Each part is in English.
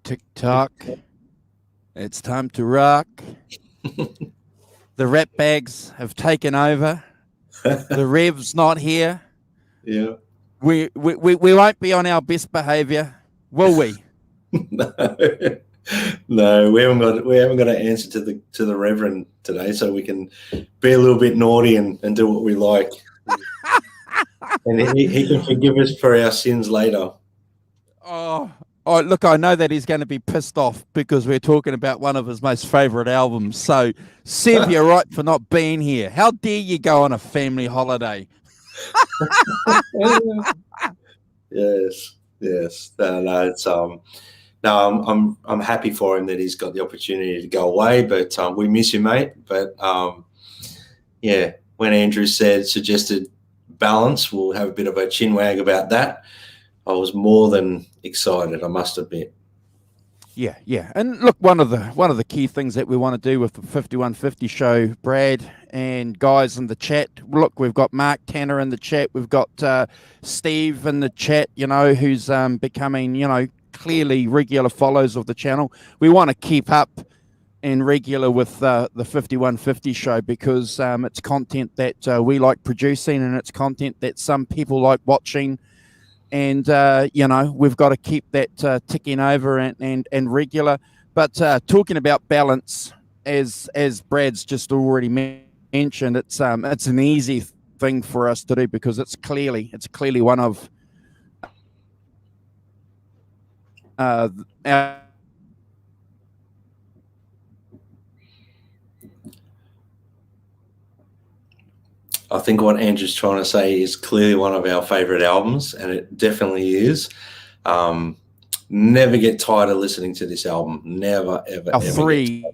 Tick-tock. It's time to rock. The rap bags have taken over. The Rev's not here. Yeah. We won't be on our best behaviour, will we? No, we haven't got an answer to the Reverend today, so we can be a little bit naughty and do what we like. And he can forgive us for our sins later. Oh, look, I know that he's going to be pissed off because we're talking about one of his most favourite albums. So, Sev, you're right for not being here. How dare you go on a family holiday? Yes. No, it's no, I'm happy for him that he's got the opportunity to go away, but we miss you, mate. But yeah, when Andrew suggested Balance, we'll have a bit of a chinwag about that. I was more than excited, I must admit. Yeah. And look, one of the key things that we want to do with the 5150 show, Brad and guys in the chat. Look, we've got Mark Tanner in the chat. We've got Steve in the chat, who's becoming, clearly regular followers of the channel. We want to keep up and regular with the 5150 show because it's content that we like producing and it's content that some people like watching. And, we've got to keep that ticking over and regular. But talking about balance, as Brad's just already mentioned, it's an easy thing for us to do because it's clearly one of our I think what Andrew's trying to say is clearly one of our favourite albums, and it definitely is. Never get tired of listening to this album. Never, ever, ever. Three.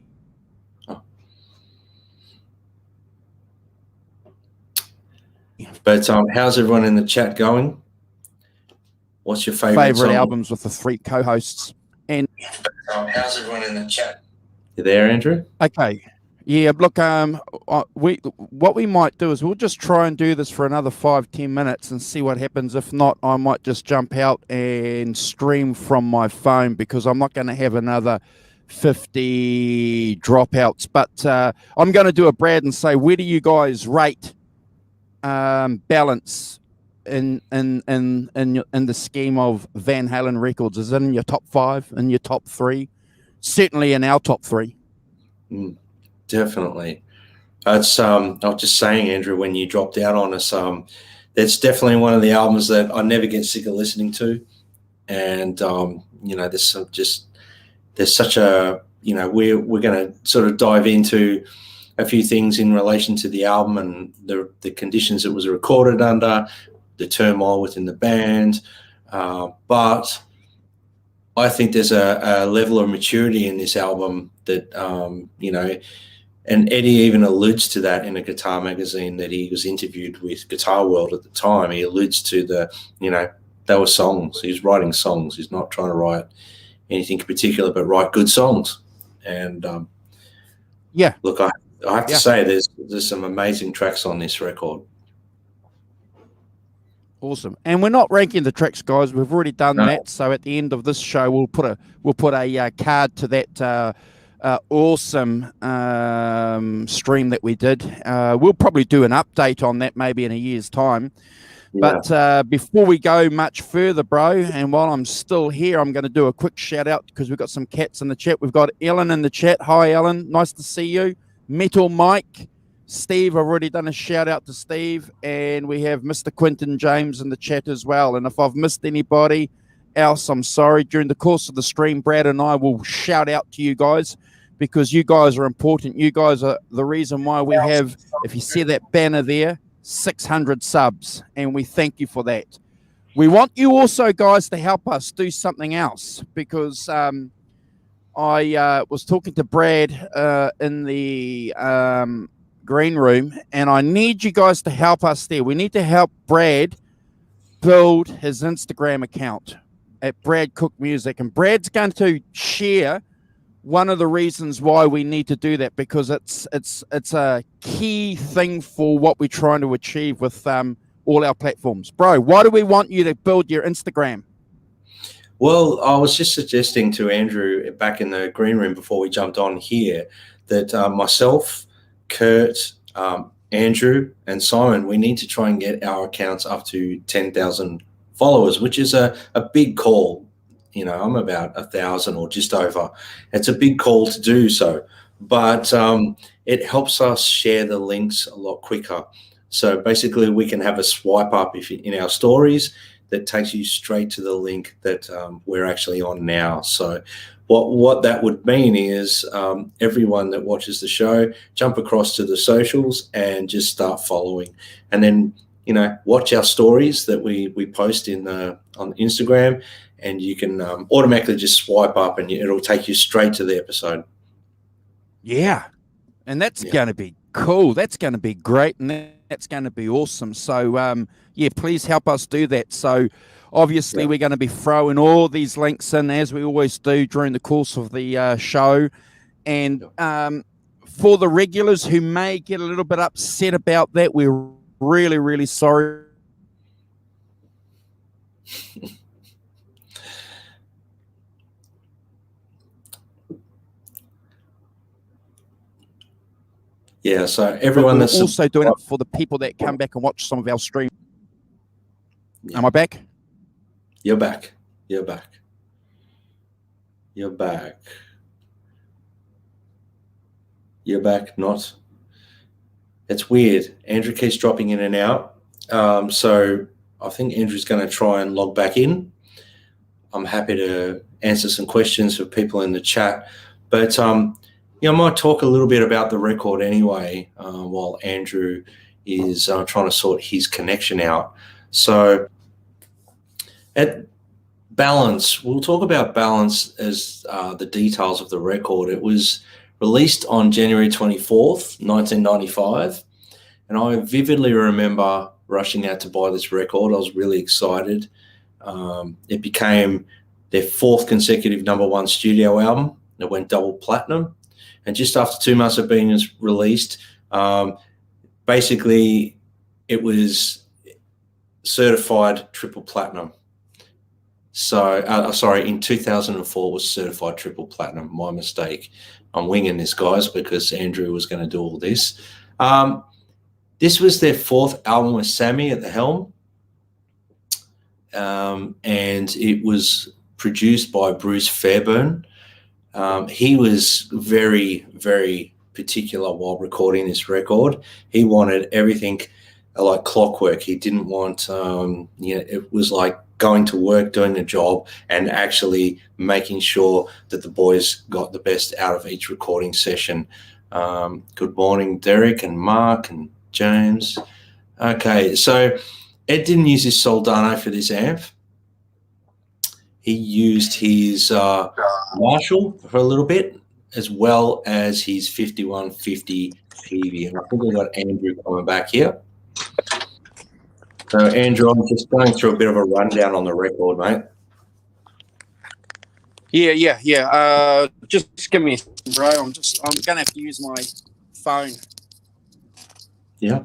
But how's everyone in the chat going? What's your favourite albums with the three co-hosts? And how's everyone in the chat? You there, Andrew? Okay. Yeah, look, what we might do is we'll just try and do this for another 5-10 minutes and see what happens. If not, I might just jump out and stream from my phone because I'm not going to have another 50 dropouts. But I'm going to do a Brad and say, where do you guys rate Balance in the scheme of Van Halen records? Is it in your top 5, in your top 3? Certainly in our top 3. Definitely. It's I was just saying, Andrew, when you dropped out on us, that's definitely one of the albums that I never get sick of listening to. And there's such a we're going to sort of dive into a few things in relation to the album and the conditions it was recorded under, the turmoil within the band, but I think there's a level of maturity in this album that and Eddie even alludes to that in a guitar magazine that he was interviewed with, Guitar World, at the time. He alludes to they were songs. He's writing songs. He's not trying to write anything in particular, but write good songs. And look, I have to say there's some amazing tracks on this record. Awesome. And we're not ranking the tracks, guys. We've already done that. So at the end of this show, we'll put a card to that awesome stream that we did. We'll probably do an update on that maybe in a year's time. Yeah. But before we go much further, bro, and while I'm still here, I'm going to do a quick shout out because we've got some cats in the chat. We've got Ellen in the chat. Hi, Ellen. Nice to see you. Metal Mike Steve, I've already done a shout out to Steve, and we have Mr. Quinton James in the chat as well. And if I've missed anybody else, I'm sorry. During the course of the stream, Brad and I will shout out to you guys because you guys are important. You guys are the reason why we have, if you see that banner there, 600 subs, and we thank you for that. We want you also, guys, to help us do something else because I was talking to Brad in the green room, and I need you guys to help us there. We need to help Brad build his Instagram account at Brad Cook Music, and Brad's going to share one of the reasons why we need to do that because it's a key thing for what we're trying to achieve with all our platforms. Bro, why do we want you to build your Instagram? Well, I was just suggesting to Andrew back in the green room before we jumped on here that myself, Kurt, Andrew, and Simon, we need to try and get our accounts up to 10,000 followers, which is a big call. You know, I'm about 1,000 or just over. It's a big call to do so, but it helps us share the links a lot quicker. So basically, we can have a swipe up in our stories that takes you straight to the link that we're actually on now. So what that would mean is everyone that watches the show, jump across to the socials and just start following. And then, you know, watch our stories that we post on Instagram, and you can automatically just swipe up and it'll take you straight to the episode. Yeah, and that's going to be cool. That's going to be great, and that's going to be awesome. So, yeah, please help us do that. So, obviously, we're going to be throwing all these links in, as we always do during the course of the show. And for the regulars who may get a little bit upset about that, we're really, really sorry. Yeah, so everyone that's also doing it for the people that come back and watch some of our streams. Yeah. Am I back? You're back. You're back. You're back. You're back. Not. It's weird. Andrew keeps dropping in and out. So I think Andrew's going to try and log back in. I'm happy to answer some questions for people in the chat, but I might talk a little bit about the record anyway, while Andrew is trying to sort his connection out. So at Balance, we'll talk about Balance as the details of the record. It was released on January 24th, 1995, and I vividly remember rushing out to buy this record. I was really excited. It became their fourth consecutive #1 studio album. It went double platinum. And just after 2 months of being released, basically it was certified triple platinum. So, sorry, in 2004 it was certified triple platinum. My mistake. I'm winging this, guys, because Andrew was going to do all this. This was their fourth album with Sammy at the helm. And it was produced by Bruce Fairbairn. He was very, very particular while recording this record. He wanted everything like clockwork. He didn't want, it was like going to work, doing a job, and actually making sure that the boys got the best out of each recording session. Good morning, Derek and Mark and James. Okay, so Ed didn't use his Soldano for this amp. He used his Marshall for a little bit, as well as his 5150 PV. And I think we've got Andrew coming back here. So, Andrew, I'm just going through a bit of a rundown on the record, mate. Yeah. Just give me a second, bro. I'm going to have to use my phone. Yeah.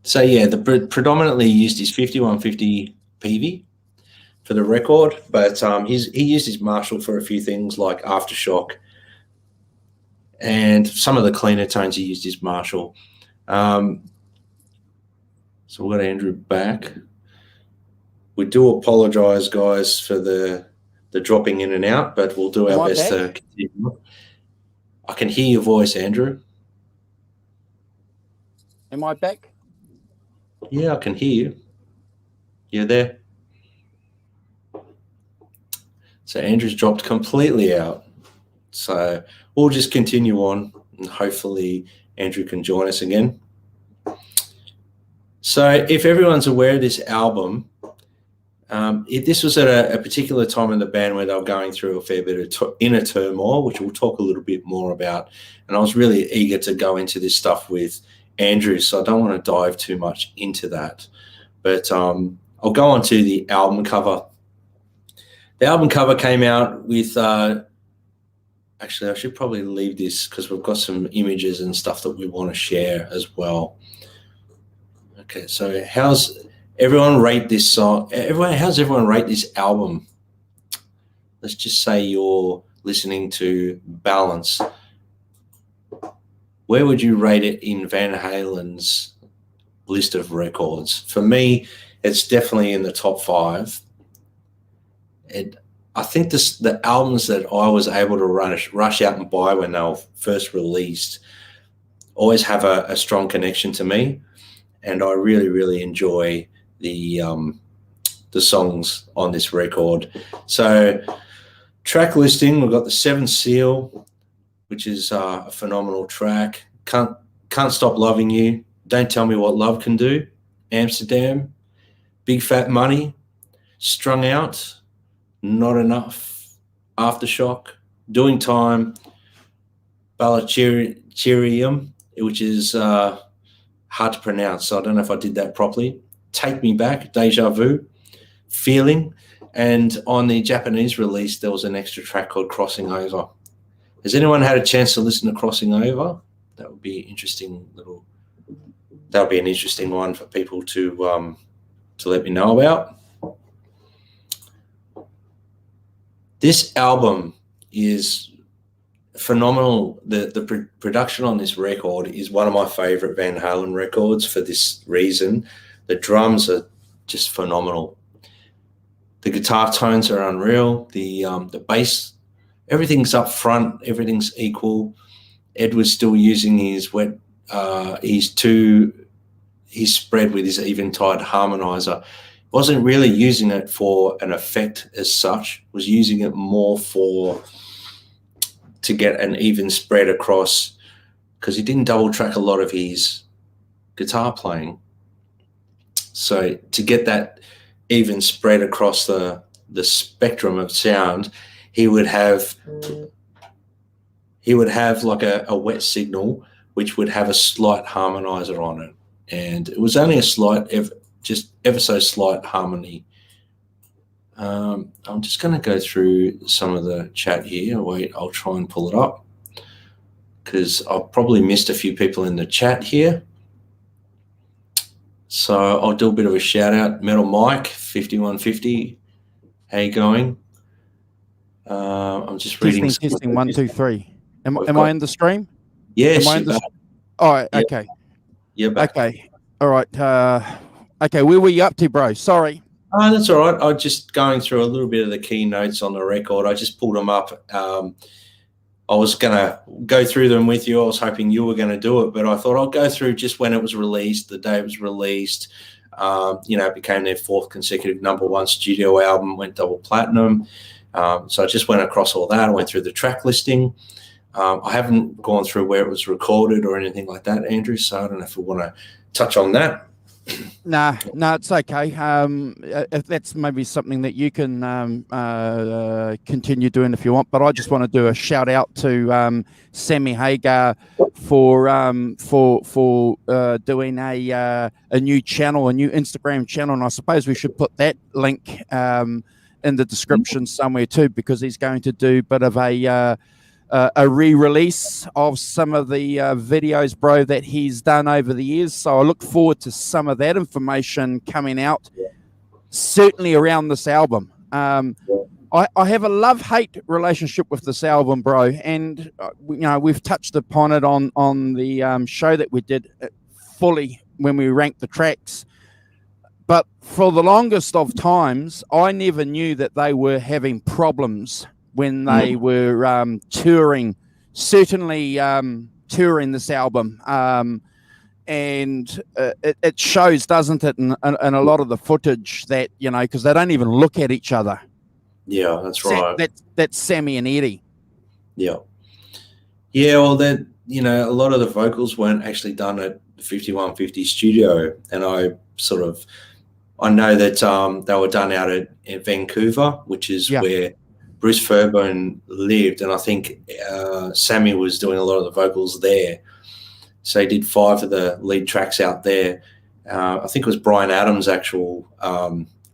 So, yeah, the predominantly used his 5150 PV for the record, but he used his Marshall for a few things like Aftershock, and some of the cleaner tones he used his Marshall. So we've got Andrew back. We do apologise, guys, for the dropping in and out, but we'll do our best to continue. I can hear your voice, Andrew. Am I back? Yeah, I can hear you. You're there. So Andrew's dropped completely out. So we'll just continue on, and hopefully Andrew can join us again. So if everyone's aware of this album, this was at a particular time in the band where they were going through a fair bit of inner turmoil, which we'll talk a little bit more about. And I was really eager to go into this stuff with Andrew, so I don't want to dive too much into that. But I'll go on to the album cover. The album cover came out with actually, I should probably leave this because we've got some images and stuff that we want to share as well. Okay, so how's everyone rate this song? How's everyone rate this album? Let's just say you're listening to Balance. Where would you rate it in Van Halen's list of records? For me, it's definitely in the top 5. I think the albums that I was able to rush out and buy when they were first released always have a strong connection to me, and I really, really enjoy the songs on this record. So track listing, we've got the 7th Seal, which is a phenomenal track. Can't Stop Loving You, Don't Tell Me What Love Can Do, Amsterdam, Big Fat Money, Strung Out, Not Enough, Aftershock, Doing Time, Balachirium, which is hard to pronounce, so I don't know if I did that properly. Take Me Back, Deja Vu, Feeling, and on the Japanese release, there was an extra track called Crossing Over. Has anyone had a chance to listen to Crossing Over? That would be interesting. That would be an interesting one for people to let me know about. This album is phenomenal. The production on this record is one of my favorite Van Halen records for this reason. The drums are just phenomenal. The guitar tones are unreal. The bass, everything's up front, everything's equal. Ed was still using his spread with his Eventide harmonizer. Wasn't really using it for an effect as such, was using it more to get an even spread across, because he didn't double track a lot of his guitar playing. So to get that even spread across the spectrum of sound, he would have like a wet signal, which would have a slight harmonizer on it. And it was only a slight, just ever so slight harmony. I'm just going to go through some of the chat here. Wait, I'll try and pull it up because I've probably missed a few people in the chat here. So I'll do a bit of a shout out. Metal Mike 5150, how you going? I'm just reading. Testing 1 2 3. Am I in the stream? Yes. All right. Okay. You're back. Okay. All right. Okay. Where were you up to, bro? Sorry. Oh, that's all right. I'm just going through a little bit of the key notes on the record. I just pulled them up. I was going to go through them with you. I was hoping you were going to do it, but I thought I'll go through just when it was released, the day it was released. It became their 4th consecutive #1 studio album, went double platinum. So I just went across all that. I went through the track listing. I haven't gone through where it was recorded or anything like that, Andrew, so I don't know if we want to touch on that. Nah, it's okay. If that's maybe something that you can continue doing if you want, but I just want to do a shout out to Sammy Hagar for doing a new channel, a new Instagram channel, and I suppose we should put that link in the description somewhere too, because he's going to do a bit of a re-release of some of the videos, bro, that he's done over the years. So I look forward to some of that information coming out, certainly around this album. I have a love-hate relationship with this album, bro, and we've touched upon it on the show that we did fully when we ranked the tracks. But for the longest of times, I never knew that they were having problems when they were touring, certainly touring this album. and it shows, doesn't it, in a lot of the footage that, you know, because they don't even look at each other. Yeah, that's right. That's Sammy and Eddie. Yeah. Yeah, well, that, you know, a lot of the vocals weren't actually done at the 5150 studio, and I know that they were done out at Vancouver, which is where Bruce Fairbairn lived, and I think Sammy was doing a lot of the vocals there. So he did 5 of the lead tracks out there. I think it was Brian Adams' actual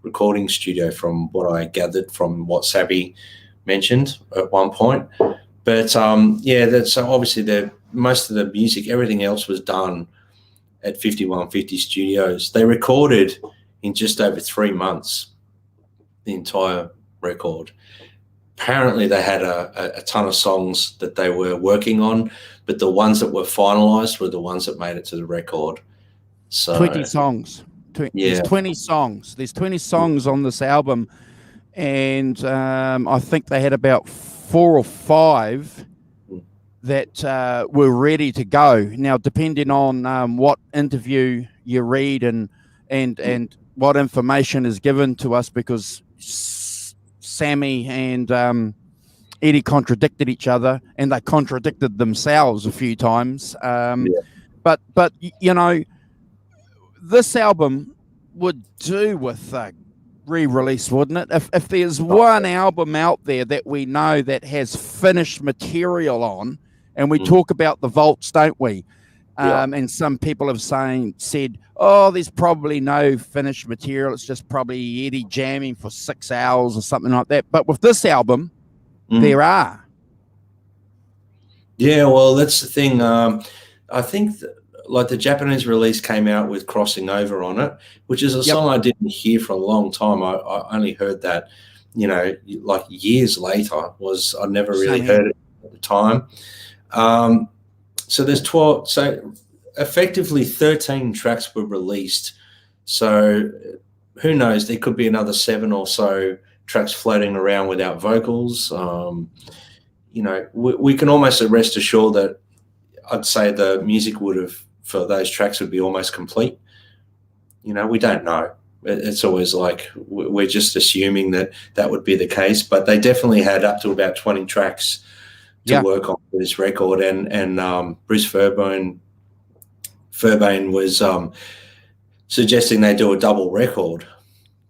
recording studio, from what I gathered from what Savvy mentioned at one point. But so obviously most of the music, everything else was done at 5150 Studios. They recorded in just over 3 months the entire record. Apparently they had a ton of songs that they were working on, but the ones that were finalized were the ones that made it to the record. So 20 songs. There's 20 songs. There's 20 songs on this album, and I think they had about 4 or 5 that were ready to go. Now, depending on what interview you read and what information is given to us, because Sammy and Eddie contradicted each other, and they contradicted themselves a few times. But you know, this album would do with re-release, wouldn't it? If there's one album out there that we know that has finished material on, and we talk about the vaults, don't we? And some people have said, oh, there's probably no finished material. It's just probably Eddie jamming for 6 hours or something like that. But with this album, there are. Yeah, well, that's the thing. I think like the Japanese release came out with Crossing Over on it, which is a song I didn't hear for a long time. I only heard that, you know, like years later. I never really heard it at the time. So there's 12. So effectively 13 tracks were released. So who knows? There could be another 7 or so tracks floating around without vocals. You know, we can almost rest assured that I'd say the music for those tracks would be almost complete. You know, we don't know. It's always like we're just assuming that would be the case, but they definitely had up to about 20 tracks to work on for this record, and Bruce Fairbairn was suggesting they do a double record.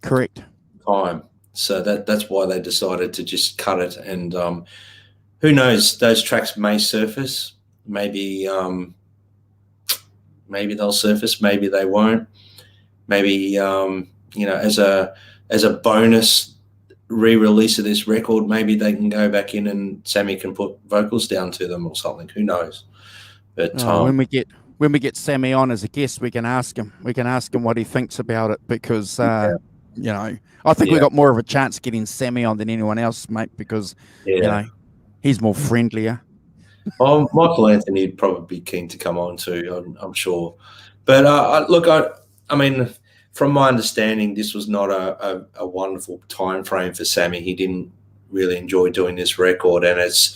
Correct. Time. So that's why they decided to just cut it, and who knows? Those tracks may surface. Maybe they'll surface. Maybe they won't. Maybe you know, as a bonus re-release of this record, maybe they can go back in and Sammy can put vocals down to them or something. Who knows? But when we get Sammy on as a guest, we can ask him. We can ask him what he thinks about it, because you know, I think we got more of a chance getting Sammy on than anyone else, mate, because you know, he's more friendlier. Oh, Michael Anthony would probably be keen to come on too, I'm sure. But I mean, from my understanding, this was not a wonderful time frame for Sammy. He didn't really enjoy doing this record, and it's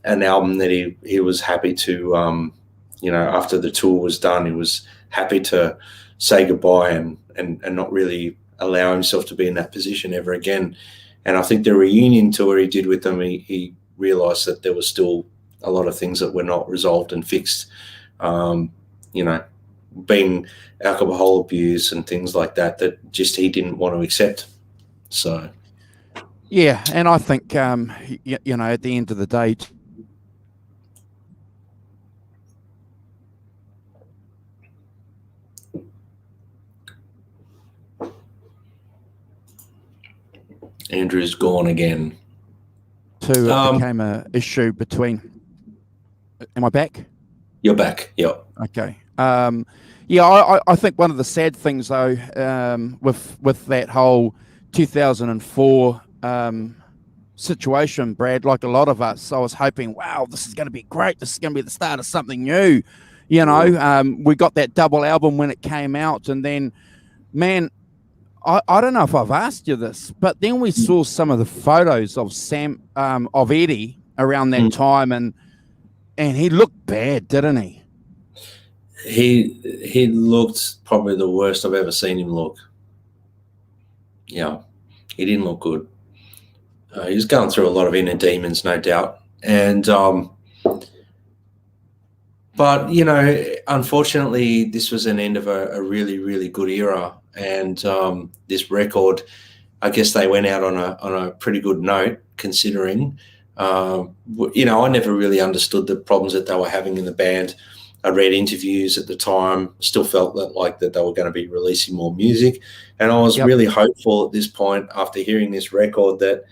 an album that he was happy to, you know, after the tour was done, he was happy to say goodbye and not really allow himself to be in that position ever again. And I think the reunion tour he did with them, he realised that there was still a lot of things that were not resolved and fixed, you know, being alcohol abuse and things like that just he didn't want to accept. So yeah, and I think you know, at the end of the day, Andrew's gone again. It became an issue between. Am I back? You're back. Yeah. Okay. Yeah, I think one of the sad things though, with that whole 2004 situation, Brad, like a lot of us, I was hoping, wow, this is going to be great. This is going to be the start of something new. You know, we got that double album when it came out, and then, man, I don't know if I've asked you this, but then we saw some of the photos of of Eddie around that time, and he looked bad, didn't he? he looked probably the worst I've ever seen him look. Yeah, he didn't look good. He was going through a lot of inner demons, no doubt. And but unfortunately, this was an end of a really, really good era. And this record, I guess they went out on a pretty good note, considering. I never really understood the problems that they were having in the band. I read interviews at the time, still felt that they were going to be releasing more music. And I was really hopeful at this point after hearing this record that,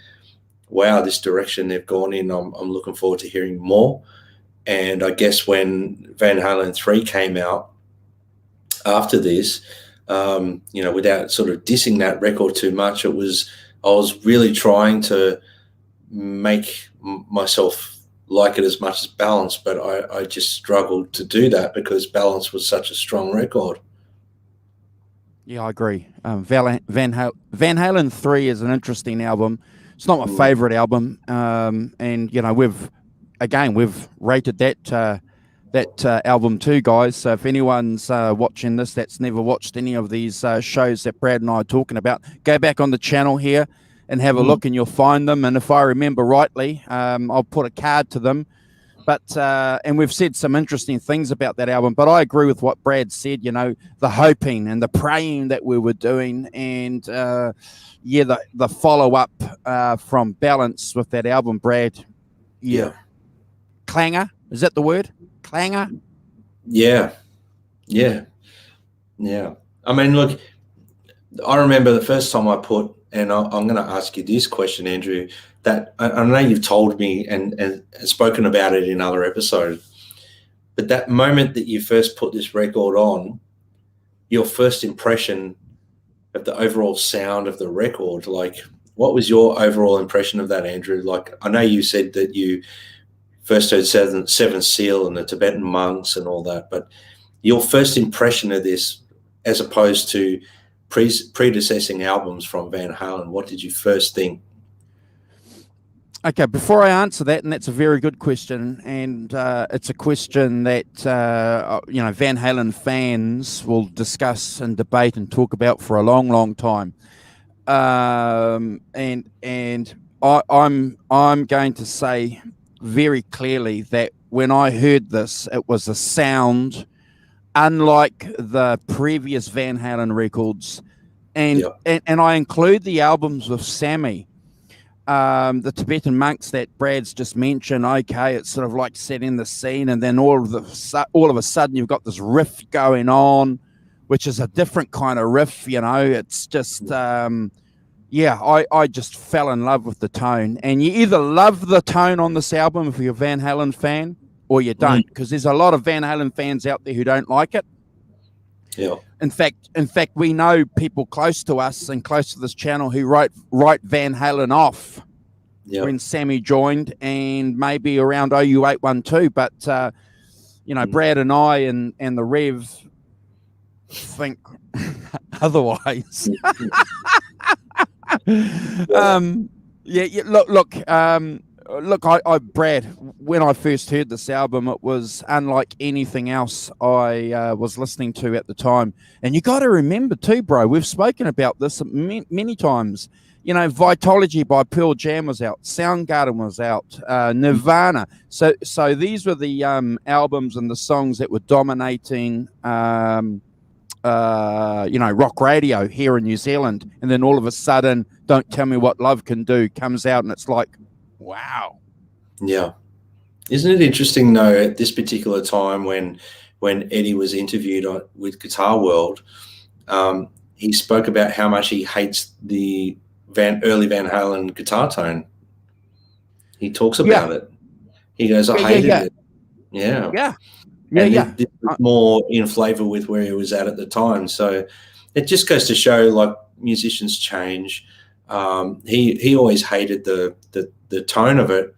wow, this direction they've gone in, I'm looking forward to hearing more. And I guess when Van Halen 3 came out after this, without sort of dissing that record too much, I was really trying to make myself like it as much as Balance, but I just struggled to do that because Balance was such a strong record. Yeah, I agree. Van Halen 3 is an interesting album. It's not my favorite album, and we've rated that album too, guys. So if anyone's watching this that's never watched any of these shows that Brad and I are talking about, go back on the channel here and have a look, and you'll find them. And if I remember rightly, I'll put a card to them. But and we've said some interesting things about that album. But I agree with what Brad said. The hoping and the praying that we were doing, and the follow up from Balance with that album, Brad. Yeah. Clanger, is that the word? Clanger? Yeah. I mean, look, I remember the first time I put, and I'm going to ask you this question, Andrew, that I know you've told me and spoken about it in other episodes, but that moment that you first put this record on, your first impression of the overall sound of the record, like, what was your overall impression of that, Andrew? Like, I know you said that you first heard Seventh Seal and the Tibetan monks and all that, but your first impression of this, as opposed to predecessing albums from Van Halen, what did you first think? Okay, before I answer that, and that's a very good question, and it's a question that Van Halen fans will discuss and debate and talk about for a long, long time. And I'm going to say very clearly that when I heard this, it was a sound unlike the previous Van Halen records, and I include the albums with Sammy. The Tibetan monks that Brad's just mentioned, okay, it's sort of like setting the scene, and then all of a sudden you've got this riff going on, which is a different kind of riff. It's just I just fell in love with the tone. And you either love the tone on this album if you're a Van Halen fan, or you don't, because there's a lot of Van Halen fans out there who don't like it. Yeah. In fact, we know people close to us and close to this channel who write Van Halen off when Sammy joined, and maybe around OU812. But Brad and I and the Rev think otherwise. Look, Brad, when I first heard this album, it was unlike anything else I was listening to at the time. And you got to remember too, bro, we've spoken about this many times. Vitology by Pearl Jam was out, Soundgarden was out, Nirvana. So these were the albums and the songs that were dominating rock radio here in New Zealand. And then all of a sudden, Don't Tell Me What Love Can Do comes out, and it's like, wow. Yeah. Isn't it interesting, though, at this particular time when Eddie was interviewed with Guitar World, he spoke about how much he hates the early Van Halen guitar tone. He talks about it. He goes, I hated it. Yeah. This was more in flavor with where he was at the time. So it just goes to show, like, musicians change. He always hated the tone of it,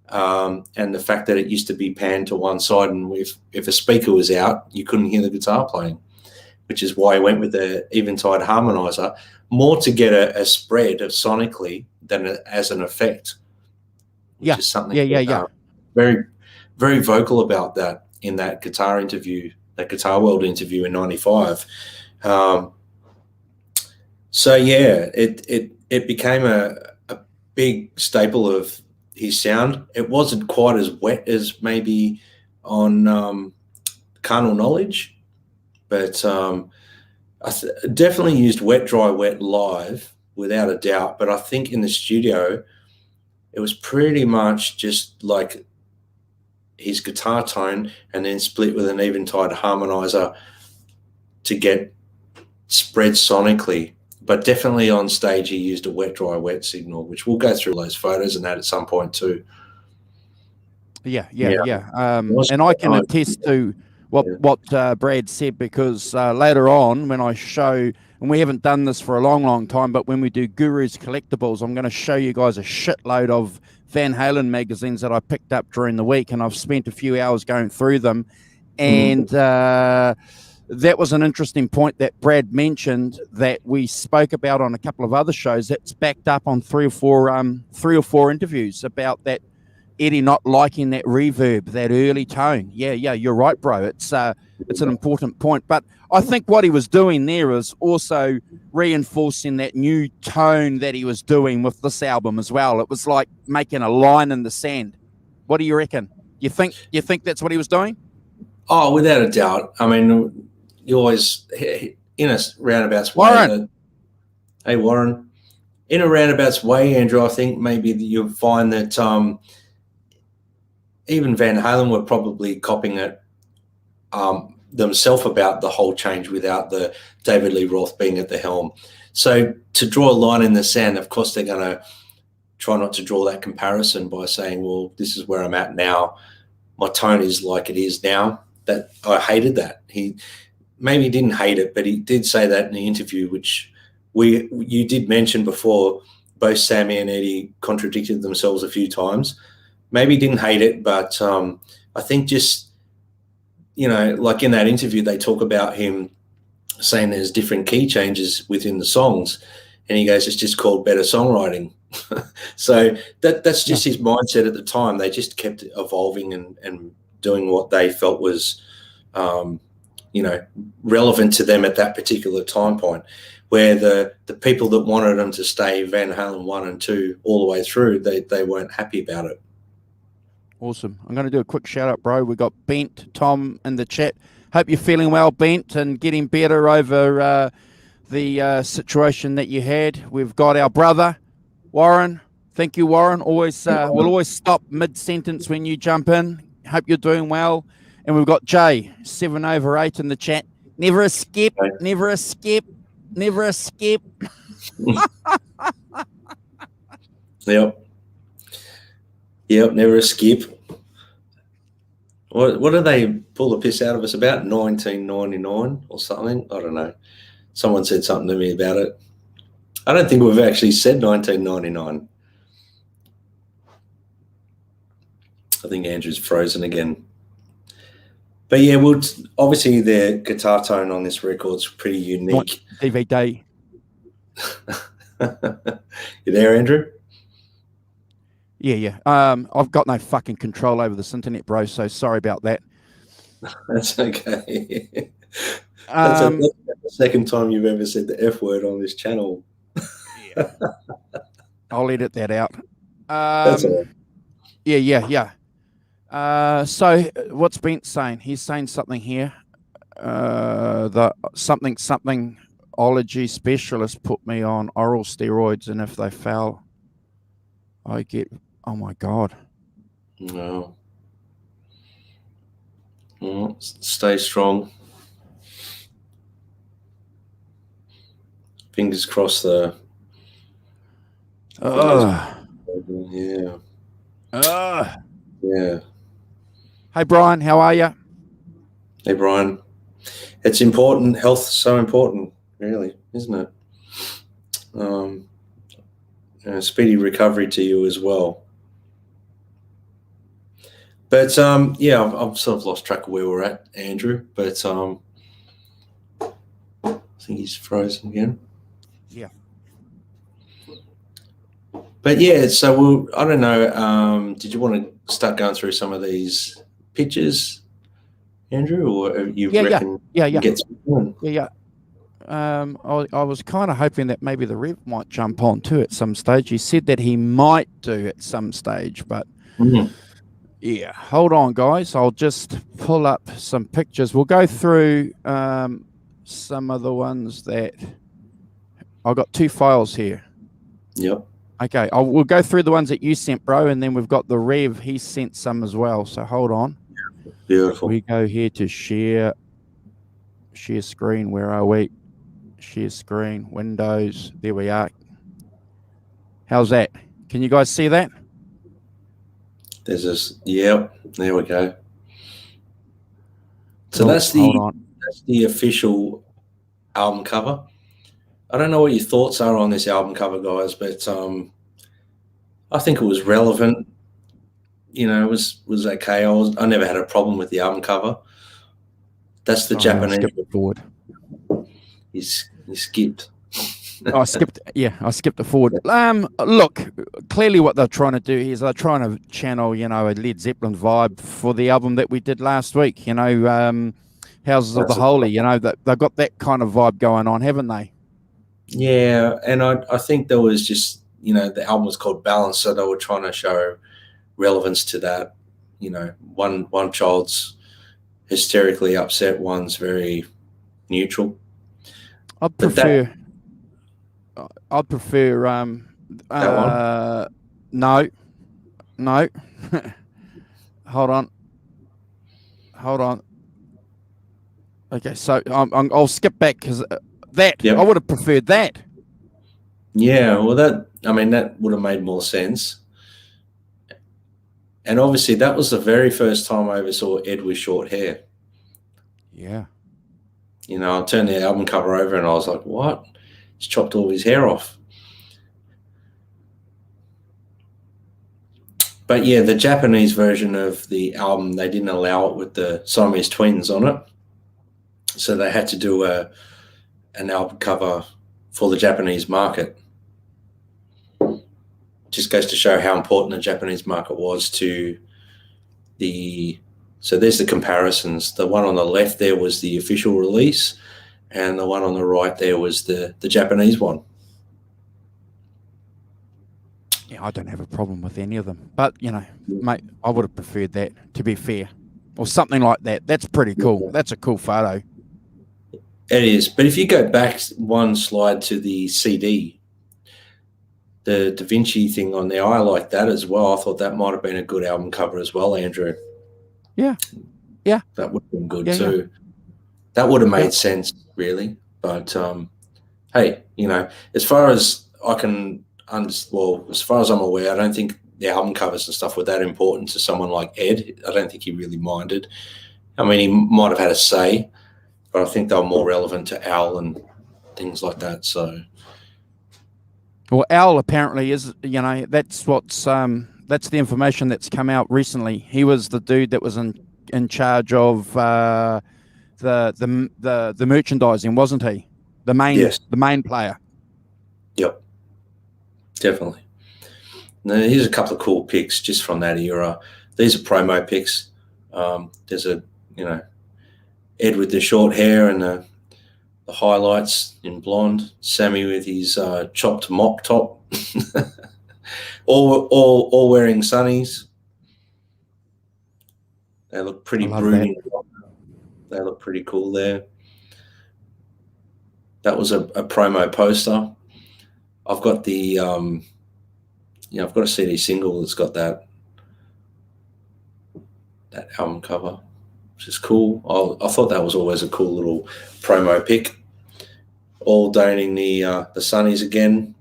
and the fact that it used to be panned to one side, and if a speaker was out, you couldn't hear the guitar playing, which is why he went with the Eventide harmonizer, more to get a spread of sonically than as an effect. Which is something very, very vocal about that in that guitar interview that Guitar World interview in '95. So yeah, it became a big staple of his sound. It wasn't quite as wet as maybe on Carnal Knowledge, but definitely used wet, dry, wet live without a doubt. But I think in the studio, it was pretty much just like his guitar tone and then split with an Eventide harmonizer to get spread sonically. But definitely on stage, he used a wet, dry, wet signal, which we'll go through those photos and that at some point too. Yeah. And I can attest to what Brad said, because later on when I show, and we haven't done this for a long time, but when we do Guru's Collectibles, I'm going to show you guys a shitload of Van Halen magazines that I picked up during the week, and I've spent a few hours going through them. And that was an interesting point that Brad mentioned that we spoke about on a couple of other shows. That's backed up on three or four interviews about that Eddie not liking that reverb, that early tone. Yeah, you're right, bro. It's an important point. But I think what he was doing there is also reinforcing that new tone that he was doing with this album as well. It was like making a line in the sand. What do you reckon? You think that's what he was doing? Oh, without a doubt. I mean, you always, in a roundabout's way. Warren. Hey, Warren. In a roundabout's way, Andrew, I think maybe you'll find that even Van Halen were probably copying it themselves about the whole change without the David Lee Roth being at the helm. So to draw a line in the sand, of course, they're going to try not to draw that comparison by saying, well, this is where I'm at now. My tone is like it is now. That I hated that. He maybe didn't hate it, but he did say that in the interview, which you did mention before. Both Sammy and Eddie contradicted themselves a few times. Maybe he didn't hate it, but I think just, like in that interview, they talk about him saying there's different key changes within the songs, and he goes, it's just called better songwriting. So that's just his mindset at the time. They just kept evolving and doing what they felt was, relevant to them at that particular time point, where the people that wanted them to stay Van Halen 1 and 2 all the way through, they weren't happy about it. Awesome. I'm going to do a quick shout out, bro. We got Bent Tom in the chat. Hope you're feeling well, Bent, and getting better over the situation that you had. We've got our brother, Warren. Thank you, Warren. Always, we'll always stop mid-sentence when you jump in. Hope you're doing well. And we've got Jay, 7/8 in the chat. Never a skip, never a skip, never a skip. Yep, never a skip. What do they pull the piss out of us about? 1999 or something? I don't know. Someone said something to me about it. I don't think we've actually said 1999. I think Andrew's frozen again. But yeah, obviously the guitar tone on this record's pretty unique. DVD. You there, Andrew? Yeah. I've got no fucking control over this internet, bro, so sorry about that. That's okay. That's the second time you've ever said the F word on this channel. Yeah. I'll edit that out. That's all right. Yeah. So what's Bent saying? He's saying something here. The something ology specialist put me on oral steroids, and if they fail, I get, oh my God. No. Well, stay strong. Fingers crossed Yeah. Yeah. Hey, Brian, how are you? Hey, Brian. It's important. Health's so important, really, isn't it? Speedy recovery to you as well. But, I've sort of lost track of where we're at, Andrew. But I think he's frozen again. Yeah. But, yeah, so I don't know. Did you want to start going through some of these pictures? Andrew, or you Yeah, yeah, reckon yeah, you yeah, get some going? yeah, yeah. I was kind of hoping that maybe the Rev might jump on too at some stage. He said that he might do at some stage, but Mhm. yeah, hold on, guys. I'll just pull up some pictures. We'll go through some of the ones that I've got two files here. Yep. Okay, we'll go through the ones that you sent, bro, and then we've got the Rev. He sent some as well. So hold on. Beautiful. We go here to share screen. Where are we? Share screen, Windows. There we are. How's that? Can you guys see that? There's this. Yep. There we go. So Cool. that's Hold on. the official album cover. I don't know what your thoughts are on this album cover, guys, but I think it was relevant. You know, it was okay. I never had a problem with the album cover. That's the Sorry, I Japanese. skipped forward. You skipped. Oh, I skipped. Yeah, I skipped it forward. Look, clearly what they're trying to do is they're trying to channel, a Led Zeppelin vibe for the album that we did last week. Houses of the That's Holy. That they've got that kind of vibe going on, haven't they? Yeah, and I think there was just the album was called Balance, so they were trying to show relevance to that. One child's hysterically upset, one's very neutral. I'd But that prefer. I'd prefer. that one, No, no. Hold on. Hold on. Okay, so I'll skip back because that yep, I would have preferred that. yeah. Well, that would have made more sense. And obviously, that was the very first time I ever saw Ed with short hair. Yeah. I turned the album cover over and I was like, "What? He's chopped all his hair off." But yeah, the Japanese version of the album, they didn't allow it with the Siamese twins on it. So they had to do an album cover for the Japanese market. Just goes to show how important the Japanese market was to the. So there's the comparisons. The one on the left there was the official release, and the one on the right there was the Japanese one. Yeah, I don't have a problem with any of them, but mate, I would have preferred that, to be fair, or something like that. That's pretty cool. That's a cool photo. It is, but if you go back one slide to the CD, the Da Vinci thing on there, I like that as well. I thought that might have been a good album cover as well, Andrew. Yeah, yeah, that would have been good yeah, too. That would have made yeah. sense, really. But hey, as far as I can as far as I'm aware, I don't think the album covers and stuff were that important to someone like Ed. I don't think he really minded. I mean, he might have had a say, but I think they were more relevant to Al and things like that. So, Well, Al apparently is. That's that's the information that's come out recently. He was the dude that was in charge of the merchandising, wasn't he? The main player. Yep, definitely. Now, here's a couple of cool pics just from that era. These are promo pics. There's Ed with the short hair and the highlights in blonde. Sammy with his chopped mop top. all wearing sunnies. They look pretty broody. They look pretty cool there. That was a promo poster. I've got the I've got a CD single that's got that album cover, which is cool. I thought that was always a cool little promo pic. All donning the sunnies again.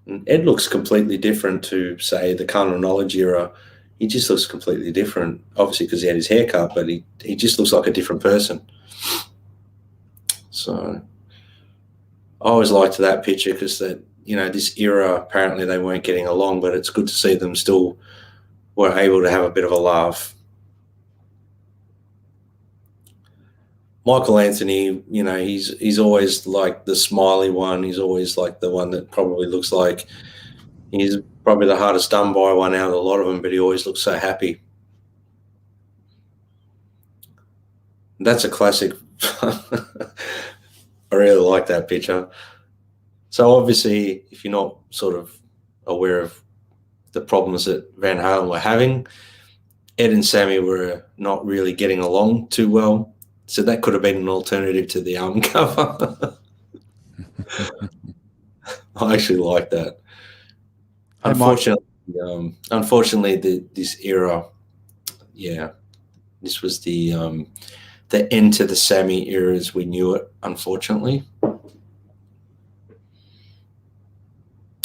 And Ed looks completely different to, say, the Carnal Knowledge era. He just looks completely different, obviously because he had his haircut, but he just looks like a different person. So I always liked that picture because this era, apparently they weren't getting along, but it's good to see them still were able to have a bit of a laugh. Michael Anthony, he's always like the smiley one. He's always like the one that probably looks like he's Probably the hardest done by one out of a lot of them, but he always looks so happy. That's a classic. I really like that picture. So obviously, if you're not sort of aware of the problems that Van Halen were having, Ed and Sammy were not really getting along too well. So that could have been an alternative to the album cover. I actually like that. Unfortunately, this era, yeah, this was the end to the Sammy era as we knew it, unfortunately.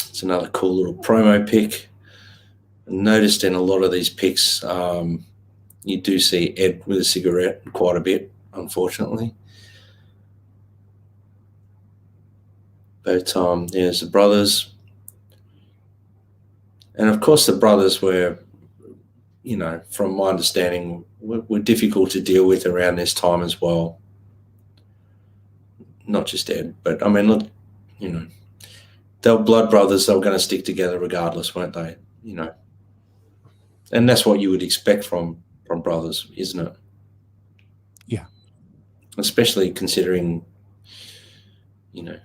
It's another cool little promo pic. Noticed in a lot of these pics, you do see Ed with a cigarette quite a bit, unfortunately. But there's the brothers. And of course the brothers were, you know, from my understanding, were difficult to deal with around this time as well. Not just Ed, but I mean, look, you know, they were blood brothers. They were going to stick together regardless, weren't they? You know, and that's what you would expect from brothers, isn't it? Yeah. Especially considering, you know,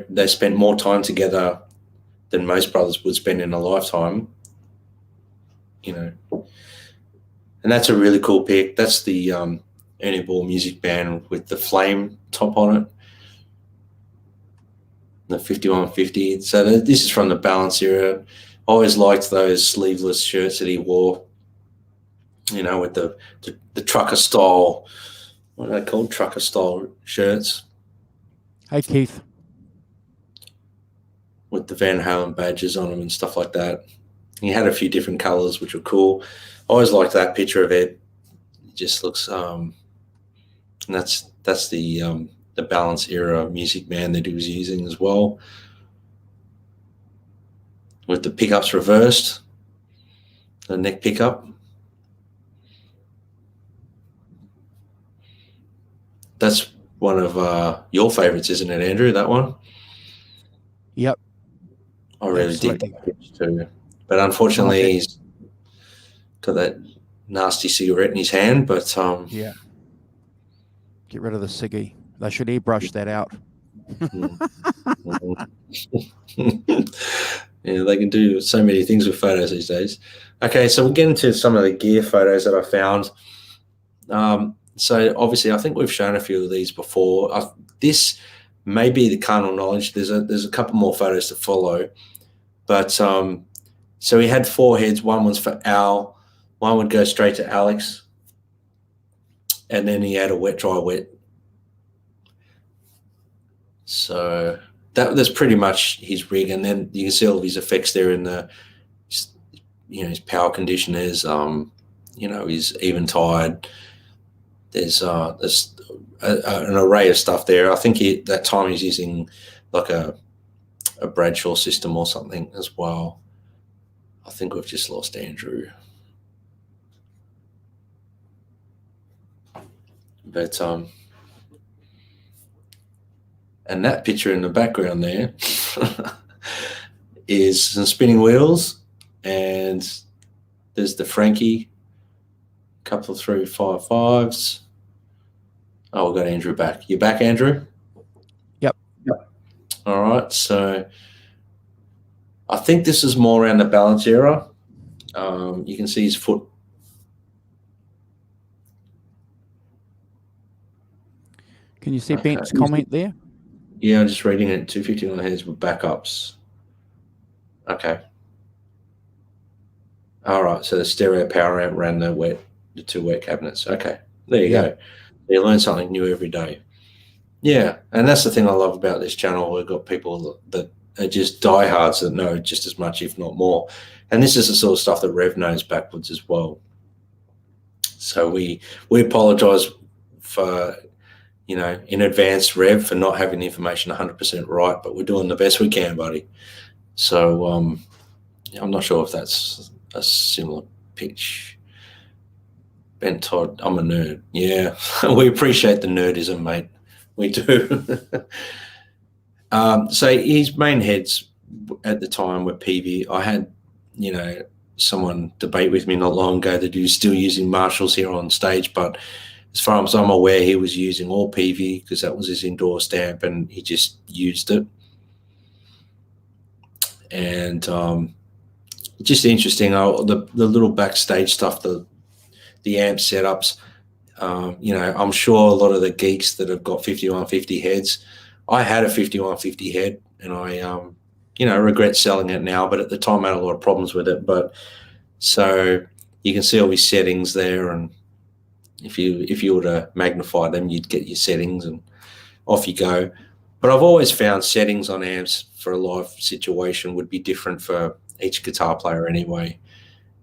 they spent more time together than most brothers would spend in a lifetime, you know. And that's a really cool pic. That's the Ernie Ball music band with the flame top on it, the 5150. So this is from the Balance era. I always liked those sleeveless shirts that he wore, you know, with the trucker style, what are they called? Trucker style shirts. Hey, Keith. With the Van Halen badges on them and stuff like that. He had a few different colors, which were cool. I always liked that picture of Ed. It just looks, and that's the Balance era music man that he was using as well. With the pickups reversed, the neck pickup. That's one of your favorites, isn't it, Andrew? That one? Yep. I really dig that picture too. But unfortunately, he's got that nasty cigarette in his hand. But yeah, get rid of the ciggy. They should airbrush that out. Yeah, they can do so many things with photos these days. Okay, so we'll get into some of the gear photos that I found. So obviously, I think we've shown a few of these before. This may be the carnal knowledge. There's a couple more photos to follow. But so he had 4 heads. One was for Al. One would go straight to Alex. And then he had a wet, dry, wet. So that's pretty much his rig. And then you can see all of his effects there in the, you know, his power conditioners, you know, his Eventide. There's an array of stuff there. I think that time he's using like a Bradshaw system or something as well. I think we've just lost Andrew. But and that picture in the background there is some spinning wheels, and there's the Frankie, couple of 355s. Oh, we've got Andrew back. You back, Andrew? Yep. All right, so I think this is more around the Balance era. You can see his foot. Can you see Ben's comment there? Yeah, I'm just reading it. 251 heads with backups. Okay. All right, so the stereo power amp ran the 2 wet cabinets. Okay, there you go. You learn something new every day. Yeah, and that's the thing I love about this channel. We've got people that are just diehards that know just as much, if not more. And this is the sort of stuff that Rev knows backwards as well. So we apologise for, you know, in advance, Rev, for not having the information 100% right, but we're doing the best we can, buddy. So I'm not sure if that's a similar pitch. Ben Todd, I'm a nerd. Yeah, we appreciate the nerdism, mate. We do. So his main heads at the time were PV. I had, someone debate with me not long ago that he was still using Marshalls here on stage, but as far as I'm aware, he was using all PV because that was his endorsed amp, and he just used it. And just interesting, the little backstage stuff, the amp setups. I'm sure a lot of the geeks that have got 5150 heads. I had a 5150 head, and I regret selling it now. But at the time, I had a lot of problems with it. But so you can see all these settings there, and if you were to magnify them, you'd get your settings, and off you go. But I've always found settings on amps for a live situation would be different for each guitar player anyway.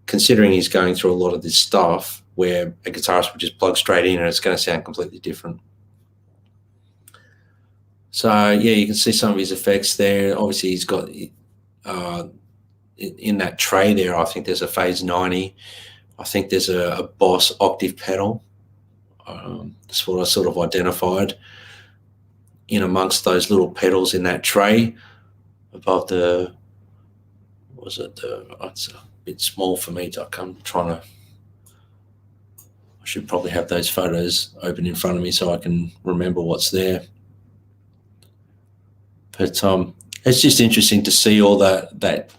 Considering he's going through a lot of this stuff where a guitarist would just plug straight in and it's going to sound completely different. So, yeah, you can see some of his effects there. Obviously, he's got in that tray there, I think there's a phase 90. I think there's a Boss octave pedal. That's what I sort of identified in amongst those little pedals in that tray above the, it's a bit small for me to, I should probably have those photos open in front of me so I can remember what's there. But it's just interesting to see all that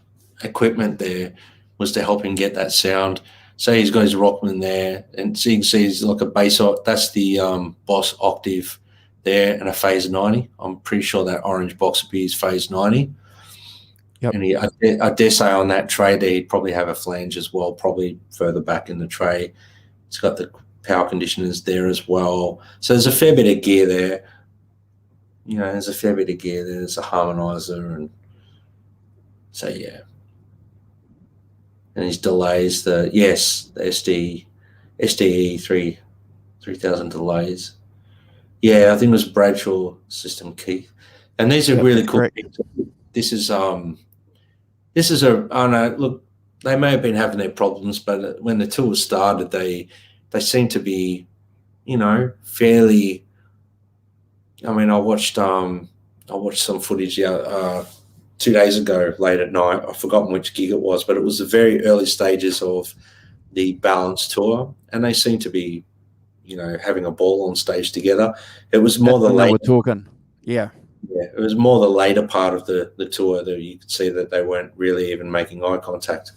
equipment there was to help him get that sound. So he's got his Rockman there, and so you can see he's like a bass. That's the Boss octave there, and a phase 90. I'm pretty sure that orange box would be his phase 90. Yep. And I dare say on that tray there, he'd probably have a flange as well, probably further back in the tray. It's got the power conditioners there as well. So there's a fair bit of gear there. There's a fair bit of gear there. There's a harmonizer, and so yeah. And his delays, the SDE 3000 delays. Yeah, I think it was Bradshaw system, Keith. And these are really cool. This is look, they may have been having their problems, but when the tour started, they seem to be, fairly. I mean, I watched some footage 2 days ago late at night. I've forgotten which gig it was, but it was the very early stages of the Balance tour, and they seem to be, having a ball on stage together. It was more the later. We're talking, yeah. Yeah, it was more the later part of the tour that you could see that they weren't really even making eye contact.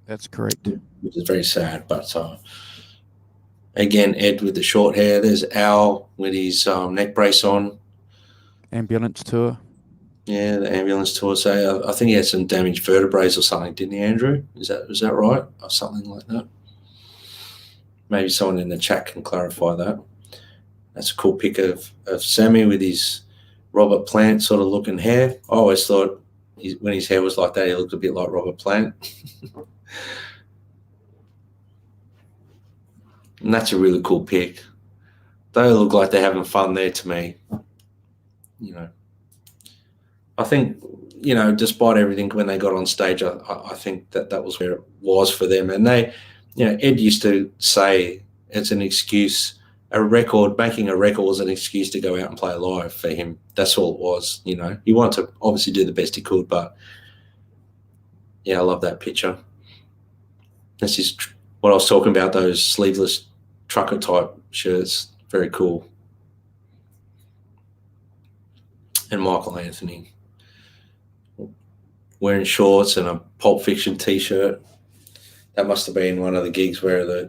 That's correct. Which is very sad. But again, Ed with the short hair. There's Al with his neck brace on. Ambulance tour. Yeah, the ambulance tour. So I think he had some damaged vertebrae or something, didn't he, Andrew? Is that right? Or something like that? Maybe someone in the chat can clarify that. That's a cool pic of Sammy with his Robert Plant sort of looking hair. I always thought when his hair was like that, he looked a bit like Robert Plant. And that's a really cool pic. They look like they're having fun there to me. I think, despite everything, when they got on stage, I think that was where it was for them. And they, Ed used to say it's an excuse. Making a record was an excuse to go out and play live for him. That's all it was, He wanted to obviously do the best he could, but yeah, I love that picture. This is what I was talking about, those sleeveless trucker type shirts. Very cool. And Michael Anthony wearing shorts and a Pulp Fiction t-shirt. That must have been one of the gigs where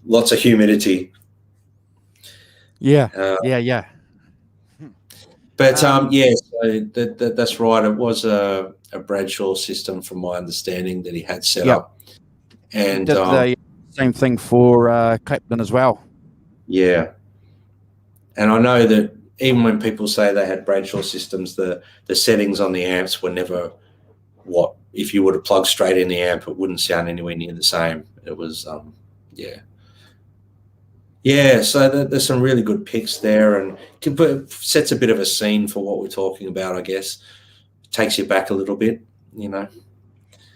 lots of humidity. Yeah, yeah. But so that's right. It was a Bradshaw system, from my understanding, that he had set up. And did the same thing for Clapton as well. Yeah, and I know that even when people say they had Bradshaw systems, the settings on the amps were never what. If you were to plug straight in the amp, it wouldn't sound anywhere near the same. It was Yeah, so there's some really good picks there, and sets a bit of a scene for what we're talking about, I guess. Takes you back a little bit,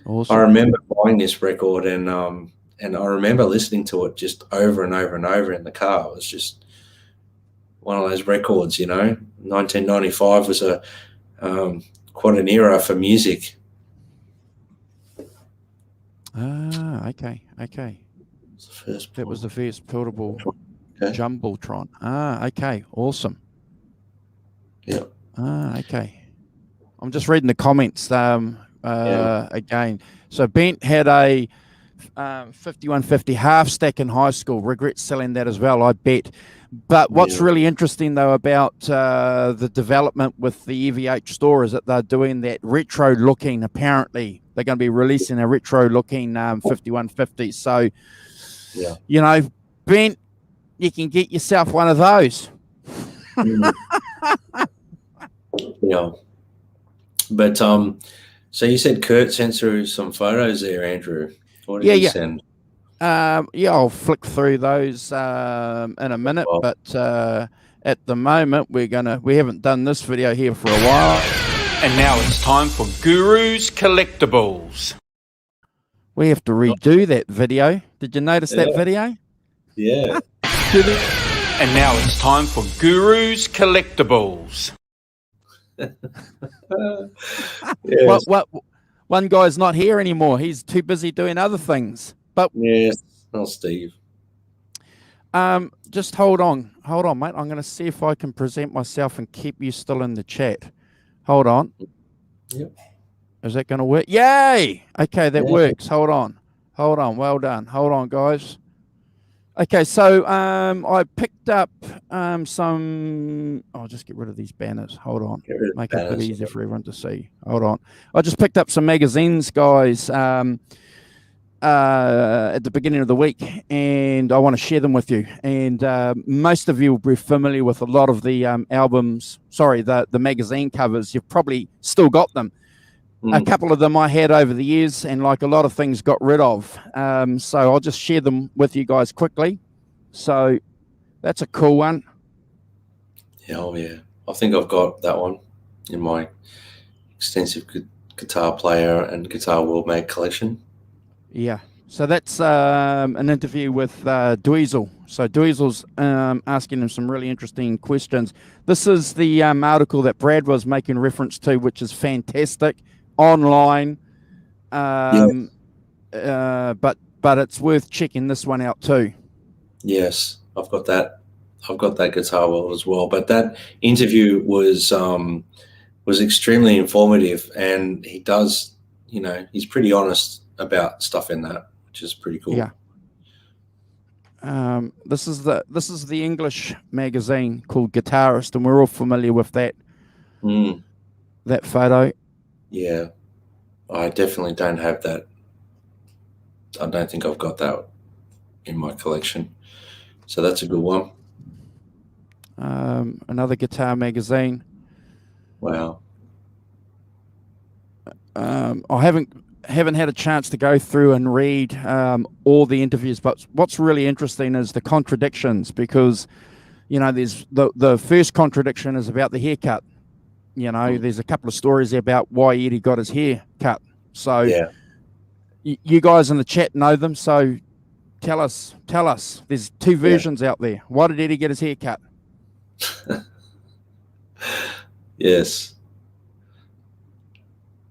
Awesome. I remember buying this record, and I remember listening to it just over and over and over in the car. It was just one of those records, 1995 was quite an era for music. Ah, okay. It's the first That was the first portable Okay. Jumbotron. Ah, okay. Awesome. Yeah. Ah, okay. I'm just reading the comments again. So Bent had a 5150 half stack in high school. Regrets selling that as well, I bet. But what's really interesting, though, about the development with the EVH store is that they're doing that retro looking, apparently. They're going to be releasing a retro looking 5150. So, Yeah. you know, Bent, you can get yourself one of those. Yeah. But so you said Kurt sent through some photos there, Andrew. What did he send? I'll flick through those in a minute, but at the moment we haven't done this video here for a while. And now it's time for Guru's Collectibles. We have to redo that video. Did you notice that video? Yeah. And now it's time for Guru's Collectibles. Yes. What? One guy's not here anymore. He's too busy doing other things. But yes, oh, Steve. Just hold on, mate. I'm going to see if I can present myself and keep you still in the chat. Hold on. Yep. Is that going to work? Yay! Okay, that works. Hold on. Well done. Hold on, guys. Okay, so I picked up some. I'll just get rid of these banners. Hold on. Make it a bit easier for everyone to see. Hold on. I just picked up some magazines, guys, at the beginning of the week, and I want to share them with you. And most of you will be familiar with a lot of the the magazine covers. You've probably still got them. A couple of them I had over the years, and like a lot of things got rid of. So I'll just share them with you guys quickly. So that's a cool one. Yeah, oh yeah. I think I've got that one in my extensive guitar player and Guitar World Mag collection. Yeah. So that's an interview with Dweezil. So Dweezil's asking him some really interesting questions. This is the article that Brad was making reference to, which is fantastic. Online, but it's worth checking this one out too. Yes, I've got that. I've got that Guitar World as well. But that interview was extremely informative, and he does, he's pretty honest about stuff in that, which is pretty cool. Yeah. This is the English magazine called Guitarist, and we're all familiar with that. That photo. Yeah, I definitely don't have that. I don't think I've got that in my collection. So that's a good one. Another guitar magazine. Wow. I haven't had a chance to go through and read all the interviews, but what's really interesting is the contradictions, because there's the first contradiction is about the haircut. There's a couple of stories there about why Eddie got his hair cut. So yeah. You guys in the chat know them. So tell us. There's two versions out there. Why did Eddie get his hair cut? Yes.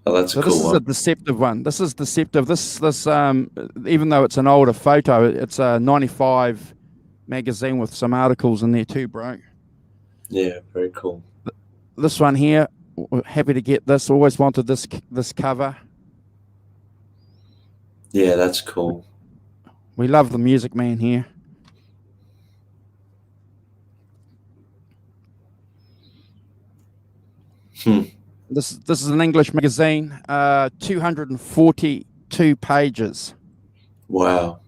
Oh, that's a cool one. This is a deceptive one. This is deceptive. This even though it's an older photo, it's a 95 magazine with some articles in there too, bro. Yeah, very cool. This one here, happy to get this. Always wanted this cover. Yeah, that's cool. We love the Music Man here. This is an English magazine, 242 pages. Wow.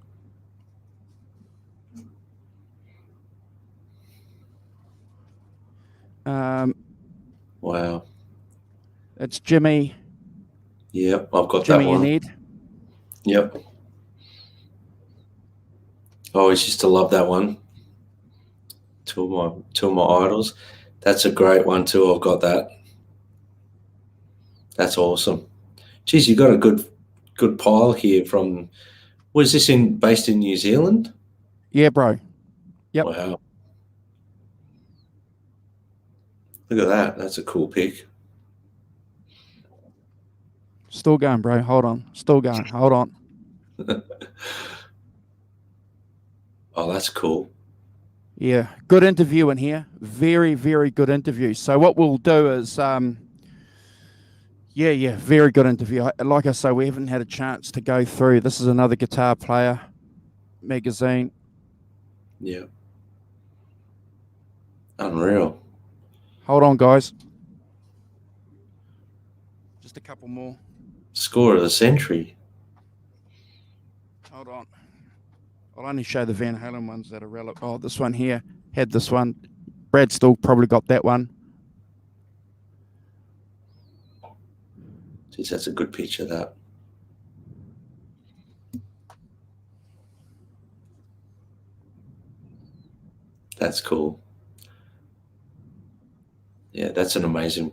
Wow. It's Jimmy. Yep, I've got Jimmy that one. and Ed. Yep. I always used to love that one. Two of my idols. That's a great one too. I've got that. That's awesome. Geez, you got a good pile here from. Was this based in New Zealand? Yeah, bro. Yep. Wow. Look at that. That's a cool pic. Still going, bro. Hold on. Still going. Hold on. Oh, that's cool. Yeah, good interview in here. Very, very good interview. So what we'll do is, very good interview. Like I say, we haven't had a chance to go through. This is another Guitar Player magazine. Yeah. Unreal. Hold on, guys. Just a couple more. Score of the century. Hold on. I'll only show the Van Halen ones that are relevant. Oh, this one here had this one. Brad still probably got that one. Jeez, that's a good picture, that. That's cool. Yeah, that's an amazing.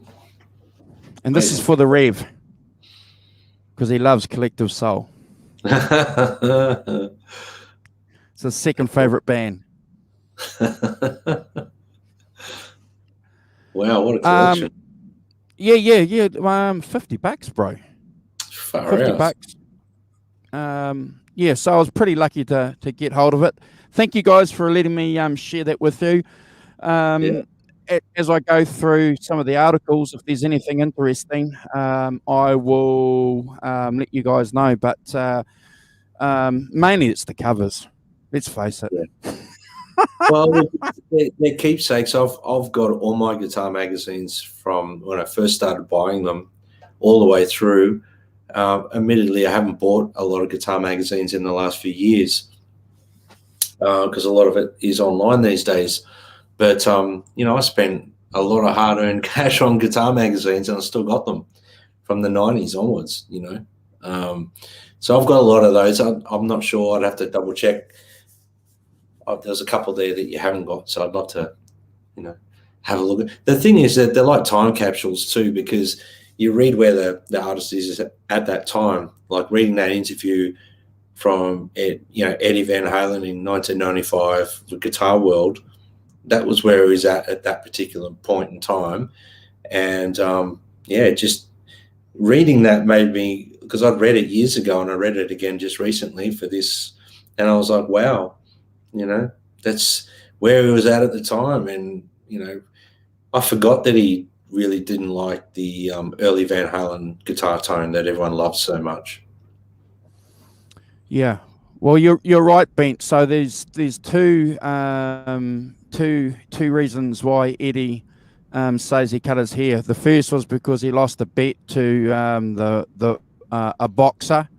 And this is for the Rev, because he loves Collective Soul. It's his second favorite band. Wow, what a collection. Yeah. $50, bro. Far $50. So I was pretty lucky to get hold of it. Thank you guys for letting me share that with you. As I go through some of the articles, if there's anything interesting, I will let you guys know. But mainly it's the covers. Let's face it. Yeah. Well, they're keepsakes. I've got all my guitar magazines from when I first started buying them all the way through. Admittedly, I haven't bought a lot of guitar magazines in the last few years because a lot of it is online these days. But, I spent a lot of hard-earned cash on guitar magazines, and I still got them from the 90s onwards, So I've got a lot of those. I'm not sure. I'd have to double-check. There's a couple there that you haven't got, so I'd love to, have a look. The thing is that they're like time capsules too, because you read where the artist is at that time, like reading that interview from Eddie Van Halen in 1995, the Guitar World. That was where he was at that particular point in time. And, just reading that made me, because I'd read it years ago and I read it again just recently for this, and I was like, wow, that's where he was at the time. And, I forgot that he really didn't like the early Van Halen guitar tone that everyone loved so much. Yeah. Well, you're right, Bent. So there's two reasons why Eddie says he cut his hair. The first was because he lost a bet to a boxer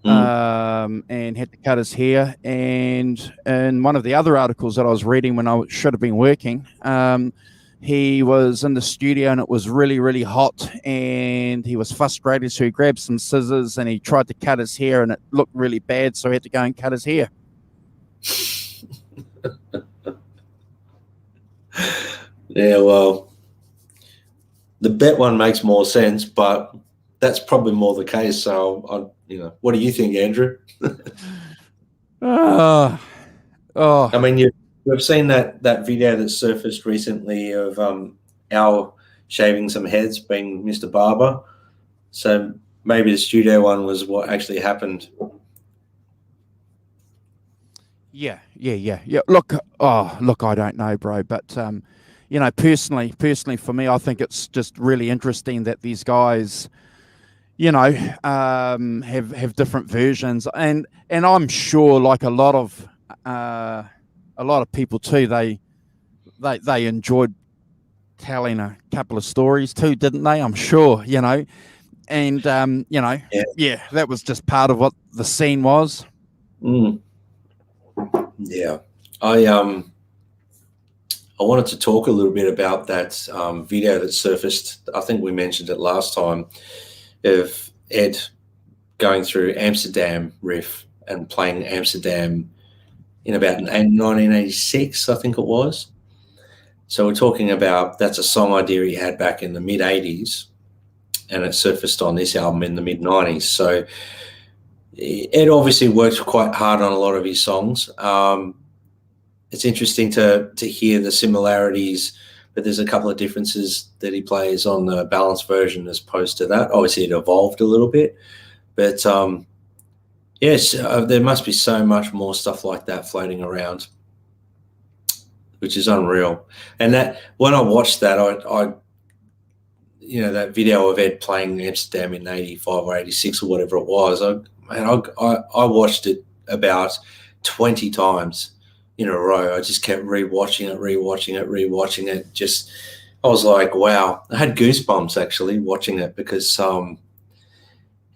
and had to cut his hair. And in one of the other articles that I was reading when I should have been working, he was in the studio and it was really, really hot and he was frustrated. So he grabbed some scissors and he tried to cut his hair and it looked really bad. So he had to go and cut his hair. Yeah, well, the bet one makes more sense, but that's probably more the case. So, what do you think, Andrew? I mean, we've seen that video that surfaced recently of Al shaving some heads, being Mr. Barber. So maybe the studio one was what actually happened. Yeah. Look, I don't know, bro, but personally for me, I think it's just really interesting that these guys, have different versions, and I'm sure, like a lot of people too, they enjoyed telling a couple of stories too, didn't they? I'm sure, and that was just part of what the scene was. Yeah, I wanted to talk a little bit about that video that surfaced. I think we mentioned it last time, of Ed going through Amsterdam riff and playing Amsterdam in about 1986, I think it was. So we're talking about, that's a song idea he had back in the mid-80s, and it surfaced on this album in the mid-90s. So Ed obviously worked quite hard on a lot of his songs. It's interesting to hear the similarities but there's a couple of differences that he plays on the Balance version as opposed to that. Obviously, it evolved a little bit, but yes, there must be so much more stuff like that floating around, which is unreal. And that when I watched that, I that video of Ed playing Amsterdam in '85 or '86 or whatever it was, I watched it about 20 times in a row. I just kept rewatching it. Just, I was like, wow. I had goosebumps actually watching it because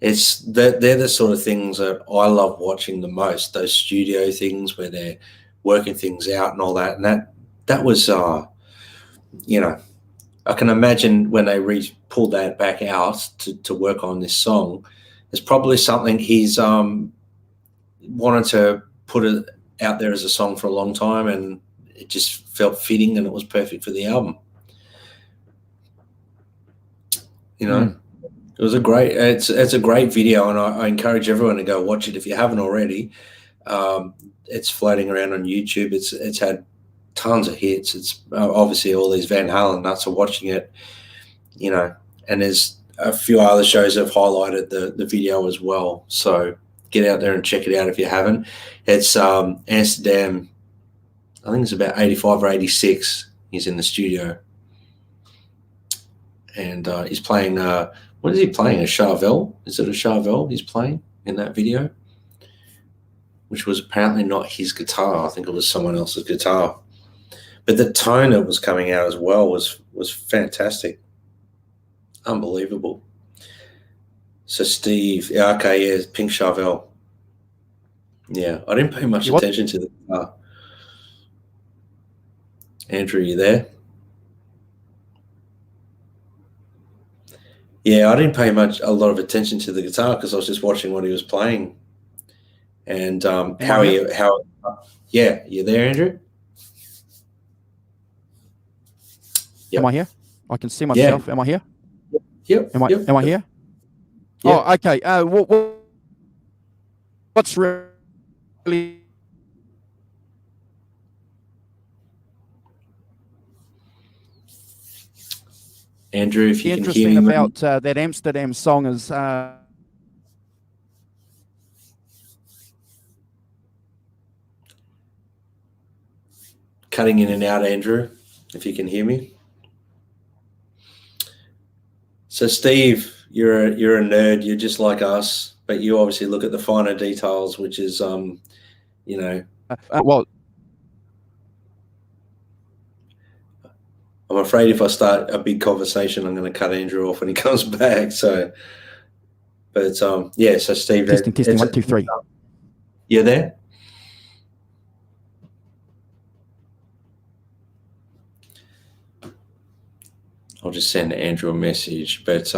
they're the sort of things that I love watching the most. Those studio things where they're working things out and all that. And that was, I can imagine when they pulled that back out to work on this song, it's probably something he's wanted to put it out there as a song for a long time, and it just felt fitting and it was perfect for the album. It was it's a great video, and I encourage everyone to go watch it if you haven't already. It's floating around on YouTube. It's had tons of hits. It's obviously all these Van Halen nuts are watching it, and there's a few other shows that have highlighted the video as well. So get out there and check it out if you haven't. It's Amsterdam, I think it's about 85 or 86. He's in the studio. And he's playing, what is he playing, a Charvel? Is it a Charvel he's playing in that video? Which was apparently not his guitar. I think it was someone else's guitar. But the tone that was coming out as well was fantastic. Unbelievable. So Steve, Pink Charvel. Yeah, I didn't pay much attention to the guitar. Andrew, you there? Yeah, I didn't pay a lot of attention to the guitar because I was just watching what he was playing. And yeah, you there, Andrew? Yep. Am I here? I can see myself. Yeah. Am I here? Yep. Am I here? Yep. Oh, okay. What's really Andrew, if you can hear me about that Amsterdam song is cutting in and out, Andrew, if you can hear me. So Steve, you're a nerd, you're just like us, but you obviously look at the finer details, which is well, I'm afraid if I start a big conversation, I'm going to cut Andrew off when he comes back. So, but so Steve, testing 1 2 3. You there? I'll just send Andrew a message. But